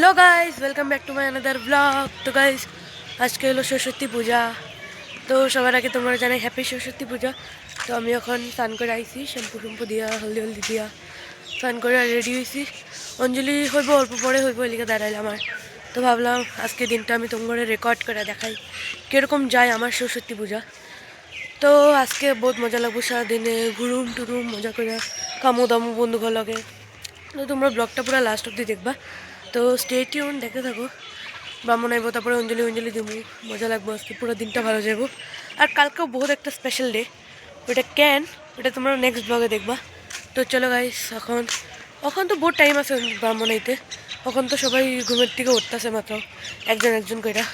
Hello guys, welcome back to my another blog. तो guys आज के हलो सरस्वती पूजा। तो सबार आगे तुम्हारा जानाई हैप्पी सरस्वती पूजा। तो आमी एखन स्नान करे आइছি, शैम्पू शैम्पू दिया हल्दी हल्दी दिया स्नान करे रेडी हয়েছি। अंजलि हইব अल्प परे हইব एलिके दाঁড়াইলাম আমার। तो ভাবলাম আজকে দিনটা আমি তোমাদের রেকর্ড করে দেখাই কিরকম যায় আমার सरस्वती पूजा। तो आज के बहुत मजा लगबो, सारा दिन घुरुम टुरुम मजा करे कामो दामो बंधुकर लगे। तो तुम्हारा ब्लगटा पूरा लास्ट अब्दि देखबा। तो स्टे टिউন देखते থাকো। ব্রাহ্মণ আইব, তারপরে অঞ্জলি অঞ্জলি দিব, মজা লাগবে আজকে, পুরো দিনটা ভালো যাব। আর কালকেও বহুত একটা স্পেশাল ডে, ওটা কেন ওটা তোমরা নেক্সট ব্লগে দেখবা। তো চলো গাইস, এখন এখন তো বহুত টাইম আছে ব্রাহ্মণ আইতে। এখন তো সবাই ঘুমের থেকে উঠতেছে মাত্র একজন একজন কইরা।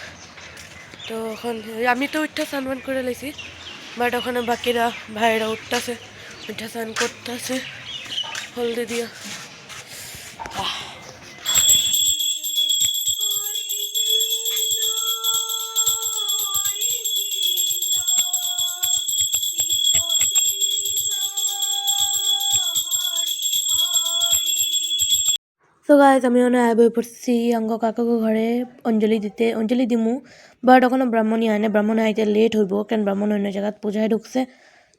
তো এখন আমি তো উঠতে স্নান করে লাইছি, বাট ওখানে বাকিরা ভাইয়েরা উঠতেছে, উঠে স্নান করতেছে হলদি দিয়া। তো গাইজ আমি ওখানে আয় বই পড়ছি আঙ্গ কাকাকে ঘরে অঞ্জলি দিতে, অঞ্জলি দিমু, বাট ওখানে ব্রাহ্মণই আয় না, ব্রাহ্মণ আইতে লেট হইব, কেন ব্রাহ্মণ অন্য জায়গাত পূজায় ঢুকছে।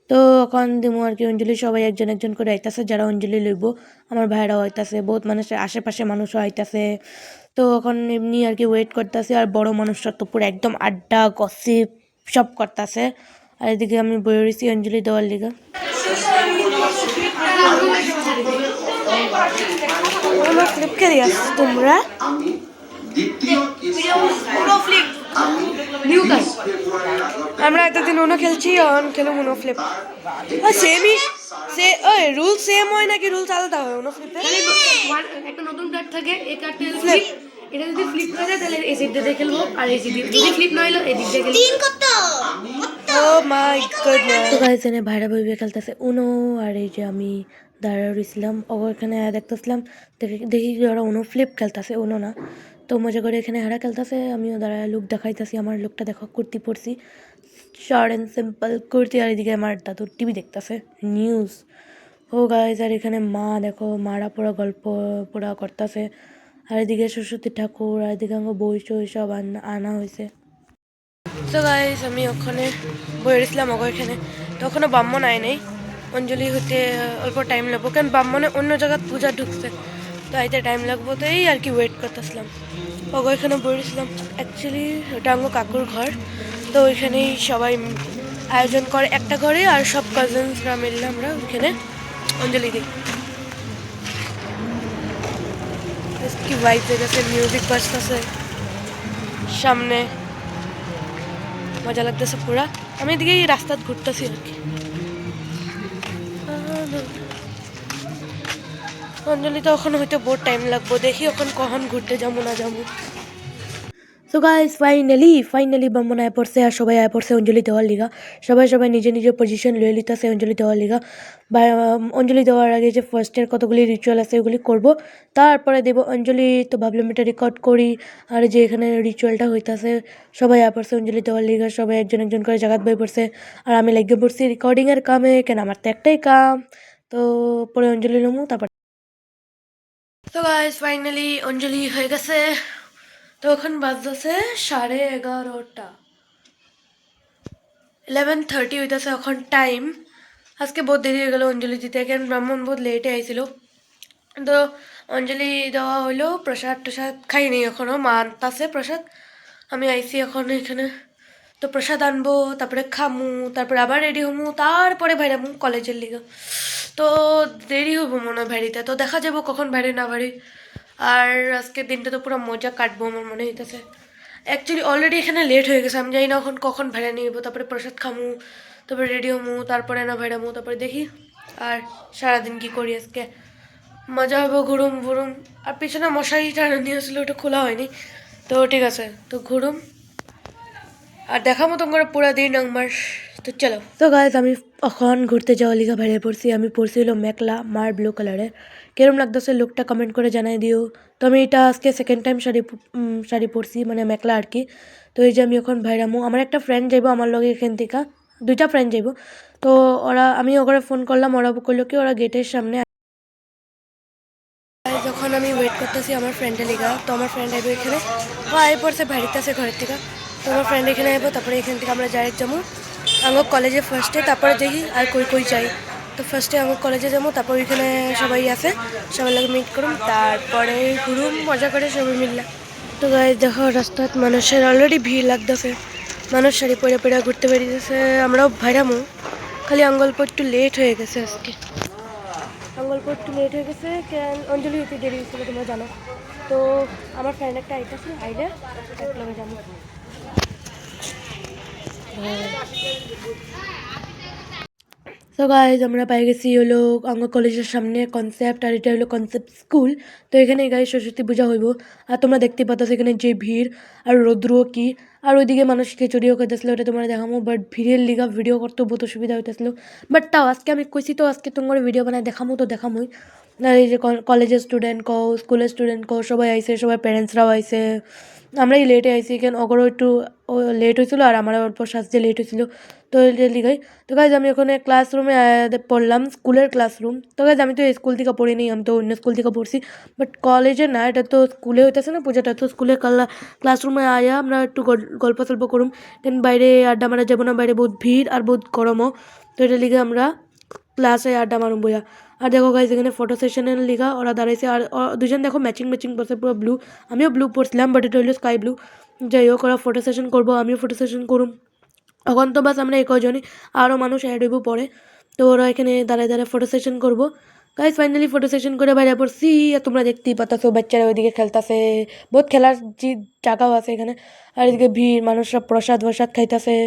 তো এখন দিমু আর কি অঞ্জলি, সবাই একজন একজন করে আইতাছে যারা অঞ্জলি লইব। আমার ভাইরাও আইতাছে, বহুত মানুষের আশেপাশে মানুষও আইতাছে। তো এখন এমনি আর কি ওয়েট করতেছে। আর বড় মানুষরা তো পুরো একদম আড্ডা গসিপ সব করতেছে। আর এদিকে আমি বই রয়েছি অঞ্জলি দেওয়ার লিগা। ফ্লিপ কে দিয়াস তোমরা? আমরা এতদিন উনো খেলছি, অন খেলো উনো ফ্লিপ। সেমই সে ওই রুল সেম হয় নাকি রুলস আলাদা হয় উনো ফ্লিপে? একটা নতুন কার্ড থাকে, এই কার্ডটা ফ্লিপ, এটা যদি ফ্লিপ হয়ে যায় তাহলে এই সাইড দিয়ে খেলবো, আর এই সাইড যদি ফ্লিপ না হলো এই দিক দিয়ে খেলবো। তিন কত? ও মাই গডনেস। তো গাইস এনে ভাইরা বইবে খেলতেছে উনো, আর এই যে আমি দাঁড়া রইছিলাম ওখানে দেখতেছিলাম, দেখি ওরা উনো ফ্লিপ খেলতেছে, উনো না। তো মজা করে এখানে হারা খেলতেছে, আমিও দাঁড়ায় লুক দেখাইতেছি। আমার লুকটা দেখো, কুর্তি পরছি, শর্ট অ্যান্ড সিম্পল কুর্তি। আর এদিকে আমার দাদুর টিভি দেখতেছে, নিউজ। ও গাইজ, আর এখানে মা দেখো, মারা পুরো গল্প পুরা করতেছে। আর এদিকে সরস্বতী ঠাকুর, আর এদিকে আমার বই সই সব আনা হয়েছে। তো গাইজ আমি ওখানে বই রয়েছিলাম এখানে, তো ওখানে ব্রাহ্মণ আয় নেই, অঞ্জলি হতে অল্প টাইম লাগবো, কারণ ব্রাহ্মণে অন্য জায়গায় পূজা ঢুকছে, তো আইতে টাইম লাগবো। তো এই আর কি ওয়েট করতেছিলাম। এখানে বই রয়েছিলাম, অ্যাকচুয়ালি ওটা আমার কাকুর ঘর। তো ওইখানেই সবাই আয়োজন করে একটা ঘরে, আর সব কাজিনসরা মিললে আমরা ওইখানে অঞ্জলি দিই। কি ভাইব দেখেছে, মিউজিক বাজতেছে সামনে, মজা লাগতেছে পুরা। আমি এদিকে এই রাস্তা ঘুরতেছি আর কি। অঞ্জলি তো ওখানে হয়তো বহুত টাইম লাগবো, দেখি ওখান কখন ঘুরতে যাবো না যাবো। সো গাইস ফাইনালি ব্রাহ্মণ আয় পড়ছে, আর সবাই আয় পড়ছে অঞ্জলি দেওয়ার লিগা। সবাই নিজের নিজের পজিশন লয়ে লিতেছে অঞ্জলি দেওয়ার লিগা। বা অঞ্জলি দেওয়ার আগে যে ফার্স্টের কতগুলি রিচুয়াল আছে ওগুলি করব, তারপরে দেব অঞ্জলি। তো ভাবলাম এটা রেকর্ড করি। আর যে এখানে রিচুয়ালটা হইতাছে, সবাই আয় পড়ছে অঞ্জলি দেওয়ার লিগা, সবাই একজন একজন করে জায়গাত বই পড়ছে। আর আমি লেগে পড়ছি রেকর্ডিংয়ের কামে, কেন আমার তো একটাই কাম। তো পরে অঞ্জলি নেবো তারপর। তো গাইস ফাইনালি অঞ্জলি হয়ে গেছে। তো এখন বাজতেছে 11:30, 11:30 হইতেছে এখন টাইম। আজকে বহুত দেরি হয়ে গেল অঞ্জলি দিতে, কেন ব্রাহ্মণ বহুত লেটে আইছিল। তো অঞ্জলি দেওয়া হইলো, প্রসাদ টসাদ খাইনি এখনও, মা আনতাছে প্রসাদ। আমি আইছি এখন এখানে, তো প্রসাদ আনবো, তারপরে খামু, তারপরে আবার রেডি হমু, তারপরে ভাইরামু কলেজের লিগে। তো দেরি হবো মনে হয় ভারিতে, তো দেখা যাবো কখন ভারি না ভারি। আর আজকের দিনটা তো পুরো মজা কাটবো আমার মনে হইতেছে। অ্যাকচুয়ালি অলরেডি এখানে লেট হয়ে গেছে, আমি জানি না এখন কখন ভাড়া নিয়ে যাবো, তারপরে প্রসাদ খামু, তারপরে রেডি হমু, তারপরে না ভাইরামু, তারপরে দেখি আর সারাদিন কি করি। আজকে মজা হবে, ঘুরুম ঘুরুম। আর পিছনে মশারি টানা নিয়ে আসলে ওটা খোলা হয়নি, তো ঠিক আছে, তো ঘুরুম আর দেখাবো তোমার পুরা দিন আমার। তো চলো। তো গাইজ আমি এখন ঘুরতে যাওয়া লিগা বেরিয়ে পড়ছি। আমি পড়ছি হলো মেকলা মার ব্লু কালারের। কিরম লাগতেছে লুকটা কমেন্ট করে জানাই দিও। তো আমি এটা আজকে সেকেন্ড টাইম শাড়ি পরছি, মানে মেকলা আর কি। তো এই যে আমি এখন ভাইরামু, আমার একটা ফ্রেন্ড যাইবো আমার লগে এখান থেকে, দুইটা ফ্রেন্ড যাইবো। তো ওরা, আমি ওরা ফোন করলাম, ওরা করলো কি ওরা গেটের সামনে। যখন আমি ওয়েট করতেছি আমার ফ্রেন্ডের লিগা। তো আমার ফ্রেন্ড আইব এখানে, ও আই পড়ছে বাড়িতে আছে ঘরের থেকে। তো আমার ফ্রেন্ড এখানে আইব, তারপরে এখান থেকে আমরা ডাইরেক্ট যাবো আঙ্গ কলেজে ফার্স্টে, তারপরে দেখি আর কই কই যাই। তো ফার্স্টে আঙ্গ কলেজে যাবো, তারপর ওইখানে সবাই আছে, সবাই লাগে মিট করুম, তারপরে ঘুরুম মজা করে সবাই মিললে। তো গাইজ দেখো রাস্তাত মানুষের অলরেডি ভিড় লাগতেছে, মানুষ শাড়ি পরে পরে ঘুরতে বেরিয়েছে, আমরাও ভাইরামো। খালি আঙ্গল্প একটু লেট হয়ে গেছে আজকে, আঙ্গল্প একটু লেট হয়ে গেছে, কেন অঞ্জলি হইতে দেরি হয়েছিল তোমরা জানো। তো আমার ফ্রেন্ড একটা আইতেছে, আইলে এক লগে যাবো। তো গাইজ আমরা পাই গেছি হলো আঙ্গ কলেজের সামনে কনসেপ্ট, আর এটা হলো কনসেপ্ট স্কুল। তো এখানে গাইজ সরস্বতী পূজা হইব, আর তোমরা দেখতে পাচ্ছ এখানে যে ভিড় আর রৌদ্রও কি, আর ওইদিকে মানুষ খিচুড়িও খাইতেছিল, ওটা তোমরা দেখামো, বাট ভিড়ের লিগা ভিডিও করতে বহুত অসুবিধা হইতেছিল। বাট তাও আজকে আমি কইছি তো আজকে তোমার ভিডিও বানায় দেখামো, তো দেখামোই। আর এই যে কলেজের স্টুডেন্ট কও, স্কুলের স্টুডেন্ট কও, সবাই আইছে, সবাই প্যারেন্টসরাও আইছে। আমরাই লেটে আইছি, কেন অগরও একটু লেট হয়েছিল, আর আমার অল্প সাজতে লেট হয়েছিল। তো লিগাই তো গাইজ আমি ওখানে ক্লাসরুমে পড়লাম, স্কুলের ক্লাসরুম। তো গাইজ আমি তো স্কুল থেকে পড়িনি, আমি তো অন্য স্কুল থেকে পড়ছি, বাট কলেজে না, এটা তো স্কুলে হইতেছে না পূজাটা, তো স্কুলের ক্লাসরুমে আয়া আমরা একটু গল্প সল্প করুম, দেন বাইরে আড্ডা মারা যাবো না, বাইরে বহুত ভিড় আর বহুত গরমও। তো এটা লিগে আমরা ক্লাসে আড্ডা মারুম বইয়া। আর দেখো গাইজ এখানে ফটো সেশনের লিগা ওরা দাঁড়াইছে, আর দুজন দেখো ম্যাচিং ম্যাচিং পড়ছে, পুরো ব্লু, আমিও ব্লু পড়ছিলাম, বাট এটা হইলো স্কাই ব্লু। যাই হোক ওরা ফটো সেশন করবো, আমিও ফটো সেশন করুম। এখন তো বাস আমরা কজনই, আরও মানুষ অ্যাড হইব পরে। তো ওরা এখানে দাঁড়ায় দাঁড়ায় ফটো সেশন করবো। গাইজ ফাইনালি ফটো সেশন করে বাইরে পড়ছি, আর তোমরা দেখতেই পাতাছো বাচ্চারা ওইদিকে খেলতেছে, বহুত খেলার যে জায়গাও আছে এখানে। আর এদিকে ভিড়, মানুষরা প্রসাদ বসাদ খাইতেছে,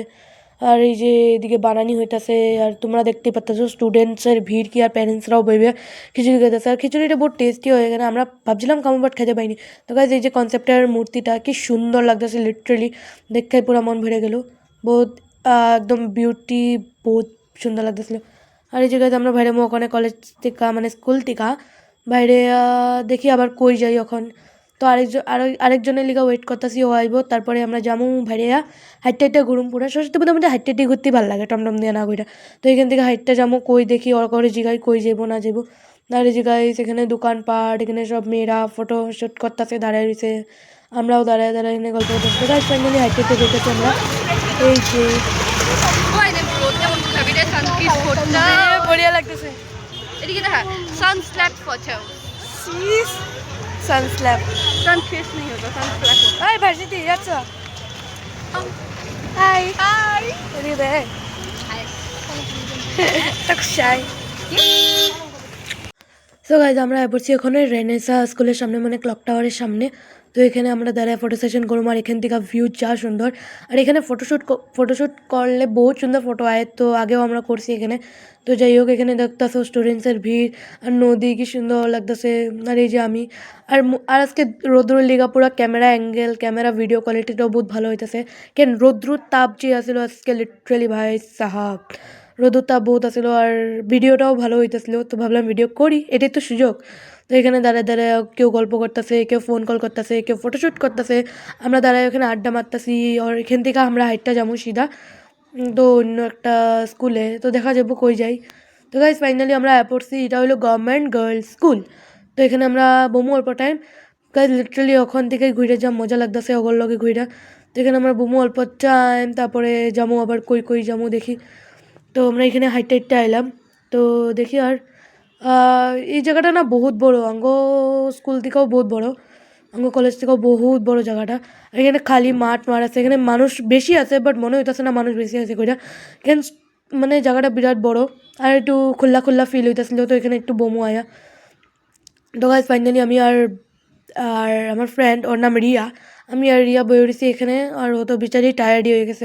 আর এই যে এদিকে বানানি হইতাছে, আর তোমরা দেখতেই পাচ্ছো স্টুডেন্টসের ভিড় কি, আর প্যারেন্টসরাও বইবে খিচুড়ি খাইতেছে, আর খিচুড়িটা বহুত টেস্টি হয়ে গেছে, আমরা ভাবছিলাম কামো বাট খাইতে পাইনি। তো গাইজ এই যে কনসেপ্টের মূর্তিটা কি সুন্দর লাগতেছে, লিটারেলি দেখে পুরো মন ভরে গেল, বহুত একদম বিউটি, বহুত সুন্দর লাগতেছিল। আর এই জায়গায় আমরা বাইরে ওখানে কলেজ থেকে মানে স্কুল থেকে বাইরে দেখি আবার কই যাই এখন। তো আরেকজনের লিগা ওয়েট করতেছি, ও আইব, তারপরে আমরা যাবো ভাইয়া হাইটটা হাইটটা ঘুরুম পুরা সরস্বতী পুজোর মধ্যে হাইটটা হাইটে ঘুরতে ভালো লাগে, টমটম দিয়ে না কইরা। তো এখান থেকে হাইটটা যাবো, কই দেখি ওর করে জিগাই কই যাবো না যাবো। আর এই জায়গায় সেখানে দোকানপাট, এখানে সব মেয়েরা ফটো শ্যুট করতেছে দাঁড়ায় রয়েছে, আমরাও দাঁড়ায় দাঁড়ায় এখানে গল্প করতেছি। গাইজ ফাইনালি হাইটে হাইটে যেতেছি আমরা, এই যে বঢ়িয়া লাগতেছে। এদিকে দেখা সানস্ল্যাপ ফটো, সানস্ল্যাপ সানফেস नहीं होता সানস্ল্যাপ होता হাই ভার্সিটি আচ্ছা হাই हाय এদিকে দে তাক শাই। সো গাইজ আমরা পড়ছি ওখানে রেনেসা স্কুলের সামনে, মানে ক্লক টাওয়ারের সামনে। তো এখানে আমরা দাঁড়ায় ফটো সেশন করবো, আর এখান থেকে ভিউ যা সুন্দর, আর এখানে ফটোশ্যুট করলে বহুত সুন্দর ফটো আয়, তো আগেও আমরা করছি এখানে। তো যাই হোক এখানে দেখতেছো স্টুডেন্টসের ভিড়, আর নদী কি সুন্দর লাগতেছে, আর এই যে আমি আর আজকে রৌদ্র লিগা পুরো ক্যামেরা অ্যাঙ্গেল, ক্যামেরা ভিডিও কোয়ালিটিটাও বহুত ভালো হইতেছে, কেন রৌদ্রুর তাপ যে আসলো আজকে লিটারেলি ভাই সাহাব, রোদুর তাপ বহুত আসলো, আর ভিডিওটাও ভালো হইতেছিল, তো ভাবলাম ভিডিও করি, এটাই তো সুযোগ। তো এখানে দাঁড়ায় দাঁড়ায় কেউ গল্প করতেছে, কেউ ফোন কল করতেছে, কেউ ফটোশ্যুট করতেছে, আমরা দাঁড়ায় ওখানে আড্ডা মারতেছি, আর এখান থেকে আমরা হাইটটা যাবো সিধা তো অন্য একটা স্কুলে, তো দেখা যাবো কই যাই। তো গাইজ ফাইনালি আমরা পড়ছি, এটা হলো গভর্নমেন্ট গার্লস স্কুল। তো এখানে আমরা বমু অল্প টাইম, গাইজ লিটারালি ওখান থেকে ঘুরে যা মজা লাগতেছে অগর লগে ঘুরে। তো এখানে আমরা বমু অল্প টাইম, তারপরে যাবো আবার কই কই যাবো দেখি। তো আমরা এখানে হাইটটা হাইটটা এলাম, তো দেখি আর এই জায়গাটা না বহুত বড়, আঙ্গ স্কুল থেকেও বহুত বড়, আঙ্গ কলেজ থেকেও বহুত বড় জায়গাটা। আর এখানে খালি মাঠ আছে, এখানে মানুষ বেশি আছে, বাট মনে হইতেছে না মানুষ বেশি আছে কইরা, এখানে মানে জায়গাটা বিরাট বড়, আর একটু খোলা খোলা ফিল হইতেছিল। তো এখানে একটু বমু আয়া। তো গাইজ ফাইনালি আমি আর আর আমার ফ্রেন্ড, ওর নাম রিয়া, আমি আর রিয়া বই রয়েছি এখানে, আর ও তো বিচারি টায়ার্ডই হয়ে গেছে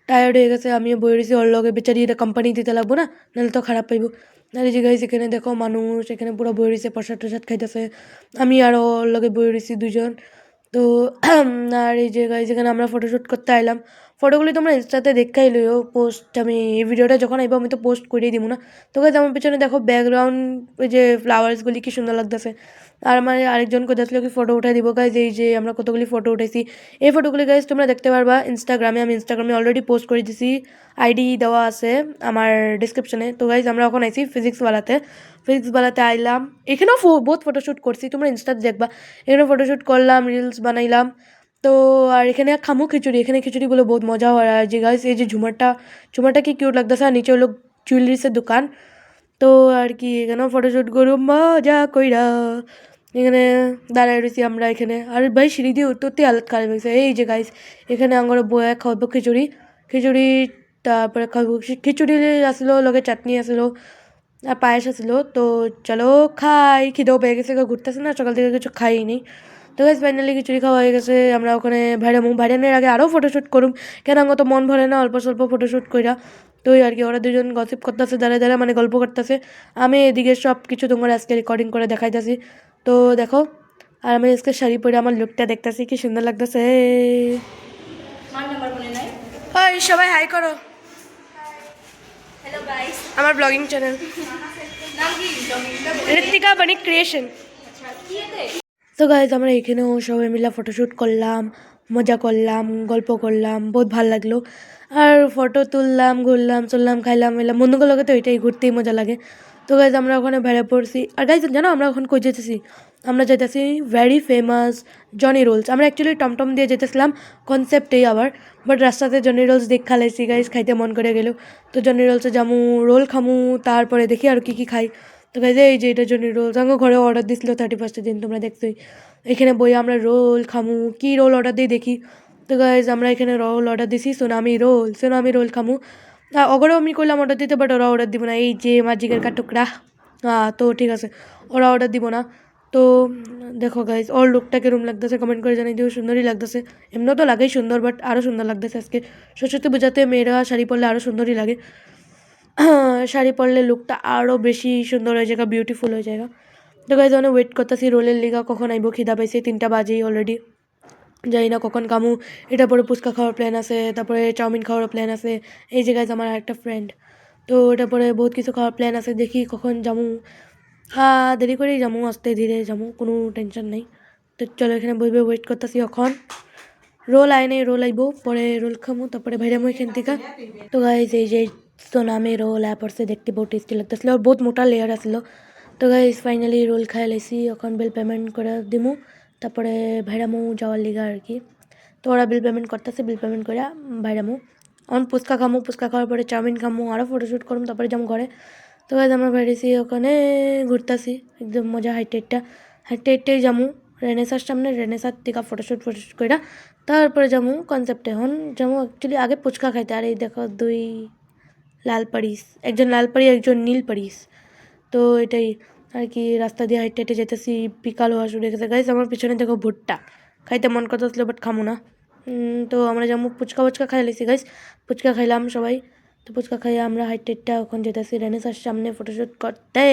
টায়ার্ড হয়ে গেছে, আমিও বই রয়েছি ওর লগে, বেচারি এটা কোম্পানি দিতে লাগবো না, নাহলে তো খারাপ পাইব। আর এই যে গাইজ এখানে দেখো মানুষ এখানে পুরো বই রয়েছে, প্রসাদ টসাদ খাইতেছে, আমি আর ওর লগে বই রয়েছি দুজন। তো আর এই যে গাইজ এখানে আমরা ফটোশ্যুট করতে আইলাম, ফটোগুলি তোমরা ইনস্টাতে দেখাই লইও, পোস্ট আমি এই ভিডিওটা যখন আইব আমি তো পোস্ট করেই দিব না। তো গাইজ আমার পিছনে দেখো ব্যাকগ্রাউন্ড, ওই যে ফ্লাওয়ার্সগুলি কি সুন্দর লাগতেছে, আর আমার আরেকজন কোথাছিল কি ফটো উঠাই দিব গাইজ, এই যে আমরা কতগুলি ফটো উঠেছি। এই ফটোগুলি গাইজ তোমরা দেখতে পারবা ইনস্টাগ্রামে, আমি ইনস্টাগ্রামে অলরেডি পোস্ট করে দিছি, আইডি দেওয়া আছে আমার ডিসক্রিপশনে। তো গাইজ আমরা এখন আইছি ফিজিক্সওয়ালাতে আইলাম, এখানেও বহুত ফটোশ্যুট করছি, তোমরা ইনস্টাতে দেখবা, এখানে ফটোশ্যুট করলাম, রিলস বানাইলাম। তো আর এখানে খামু খিচুড়ি, এখানে খিচুড়ি বলে বহুত মজা হয়। আর যে গাইজ এই যে ঝুমারটা কি কিউট লাগতেছে, আর নিচে হলো জুয়েলারিসের দোকান। তো আর কি এখানেও ফটোশ্যুট করুম মজা কইরা, এখানে দাঁড়ায় রয়েছি আমরা এখানে। আর ভাই সিঁড়ি দিয়ে উঠতে হালত খারাপ হয়েছে। এই যে গাইস এখানে আমার বয়ে খাওয়াবো খিচুড়ি, তারপরে খাবো খিচুড়ি আসলো, লগে চাটনি আসলো আর পায়েস আসলো। তো চলো খাই, খিদেও পেয়ে গেছে, ঘুরতেছে না সকাল থেকে কিছু খাইনি। তো গাইস ফাইনালি খিচুড়ি খাওয়া হয়ে গেছে, আমরা ওখানে ভাইরানের আগে আরও ফটোশ্যুট করুম, কেন আমার তো মন ভরে না অল্প স্বল্প ফটোশ্যুট কইরা। তো ওই আর কি ওরা দুজন গসিপ করতেছে, দাঁড়ায় মানে গল্প করতেছে, আমি এদিকে সব কিছু তোমার আজকে রেকর্ডিং করে দেখাইতেছি। তো দেখো, আর আমি আজকে শাড়ি পরে আমার লুকটা দেখতেছি কি সুন্দর লাগতেছে। ওই সবাই হাই করো, হ্যালো গাইস, আমার ব্লগিং চ্যানেল ঋত্বিকা বাণিক ক্রিয়েশন। তো গাইজ আমরা এখানেও সবাই মিলে ফটোশ্যুট করলাম, মজা করলাম, গল্প করলাম, বহুত ভালো লাগলো। আর ফটো তুললাম, ঘুরলাম চললাম, খাইলাম এলাম, বন্ধুগুলোকে তো এটাই ঘুরতেই মজা লাগে। তো গাইজ আমরা ওখানে বেড়ে পড়ছি। আর গাইজ জানো আমরা ওখানে কই যেতেছি, আমরা যেতেছি ভেরি ফেমাস জনি রোলস। আমরা অ্যাকচুয়ালি টমটম দিয়ে যেতেছিলাম কনসেপ্টেই আবার, বাট রাস্তাতে জনি রোলস দেখা লাইছি গাইজ, খাইতে মন করে গেল। তো জনি রোলসে যামু, রোল খামু, তারপরে দেখি আর কি খাই। তো গাইজ এই যে এটা জনি রোলস, আমার ঘরে অর্ডার দিছিল 31st দিন, তোমরা দেখছোই। এখানে বই আমরা রোল খামু, কি রোল অর্ডার দিই দেখি। তো গাইজ আমরা এখানে রোল অর্ডার দিছি, সোনামি রোল খামু। ওগরও আমি করলাম অর্ডার দিতে, বাট ওরা অর্ডার দিব না, এই যে আমার জিগের টুকরা। তো ঠিক আছে, ওরা অর্ডার দিব না। তো দেখো গাইজ ওর লুকটা কিরম লাগতেছে কমেন্ট করে জানাই দিও, সুন্দরই লাগতেছে, এমনিও তো লাগেই সুন্দর, বাট আরও সুন্দর লাগতেছে আজকে। সরস্বতী পূজাতে মেয়েরা শাড়ি পরলে আরও সুন্দরই লাগে, শাড়ি পরলে লুকটা আরও বেশি সুন্দর হয়ে যায়, বিউটিফুল হয়ে যায়। তো গাইজ অনেক ওয়েট করতেছি রোলের লিগা, কখন আইব, খিদা পাইছে, 3টা বাজেই অলরেডি, জানি না কখন কামু। এটা পরে ফুচকা খাওয়ার প্ল্যান আছে, তারপরে চাউমিন খাওয়ার প্ল্যান আছে। এই যে গাইজ আমার একটা ফ্রেন্ড, তো এটা পরে বহুত কিছু খাওয়ার প্ল্যান আছে, দেখি কখন যামু। দেরি করেই যামু, আস্তে ধীরে যামু, কোনো টেনশন নেই। তো চলো এখানে বইবে ওয়েট করতেছি, এখন রোল রোল আইব, পরে রোল খামু, তারপরে ভাইরামু এখান থেকে। তো গাইজ এই যে সোনামে রোল পড়ছে, দেখতে বহুত টেস্টি লাগতেছিল, আর বহুত মোটা লেয়ার আসলো। তো গাইজ ফাইনালি রোল খাই লাইছি, এখন বিল পেমেন্ট করে দিমু, তারপরে ভাইরামু যাওয়ার লিগা আর কি। তো ওরা বিল পেমেন্ট করতেছে, বিল পেমেন্ট করে ভাইরামু। এখন ফুচকা খামু, ফুচকা খাওয়ার পরে চাউমিন খামু, আরও ফটোশ্যুট করুম, তারপরে যাবো ঘরে। তো গাইজ আমরা বেরিয়েছি, ওখানে ঘুরতেছি একদম মজা, হাইটে যামু রেনেসার সামনে, রেনেসার থেকে ফটোশ্যুট করে তারপরে যামু কনসেপ্টে। এখন যামু অ্যাকচুয়ালি আগে ফুচকা খাইতে। আর এই দেখো দুই লাল পাড়িস, একজন লাল পাড়ি একজন নীল পাড়িস। তো এটাই আর কি, রাস্তা দিয়ে হাইটে যেতেছি, বিকাল হওয়া শুরু হয়ে গেছে। গাইজ আমার পিছনে দেখো ভুট্টা, খাইতে মন করতেছিল বাট খামু না। তো আমরা যেমন ফুচকা খাই লাইছি গাইজ, ফুচকা খাইলাম সবাই। তো ফুচকা খাইয়ে আমরা হাইটটা এখন যেতেছি রেনেসার সামনে ফটোশ্যুট করতে।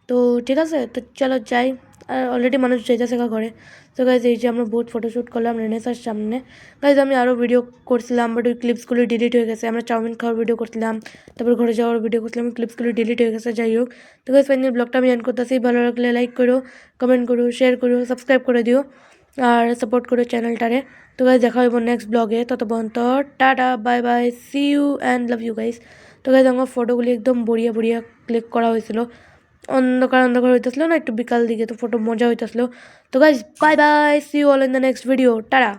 তো ঠিক আছে, তো চলো যাই। আর অলরেডি মানুষ যেতেছে ঘরে। তো গাইজ এই যে আমরা বহুত ফটোশ্যুট করলাম রেনেসার সামনে। গাইজ আমি আরও ভিডিও করছিলাম, বাট ওই ক্লিপসগুলো ডিলিট হয়ে গেছে। আমরা চাউমিন খাওয়ার ভিডিও করছিলাম, তারপর ঘরে যাওয়ার ভিডিও করছিলাম, ক্লিপসগুলো ডিলিট হয়ে গেছে, যাই হোক। তো গাইজ ফাইনালি ব্লগটা আমি এন্ড করতেছি, ভালো লাগলে লাইক করো, কমেন্ট করো, শেয়ার করো, সাবস্ক্রাইব করে দিও, আর সাপোর্ট করো চ্যানেলটারে। তো গাইজ দেখা হইব নেক্সট ব্লগে, ততক্ষণ tata bye bye, see you and love you guys. তো গাইজ আমার ফটোগুলি একদম বড়িয়া ক্লিক করা হয়েছিল, অন্ধকার হইতেছিল না একটু বিকাল দিকে, তো ফটো মজা হইতেছিল। তো guys bye bye, see you all in the next video, tata.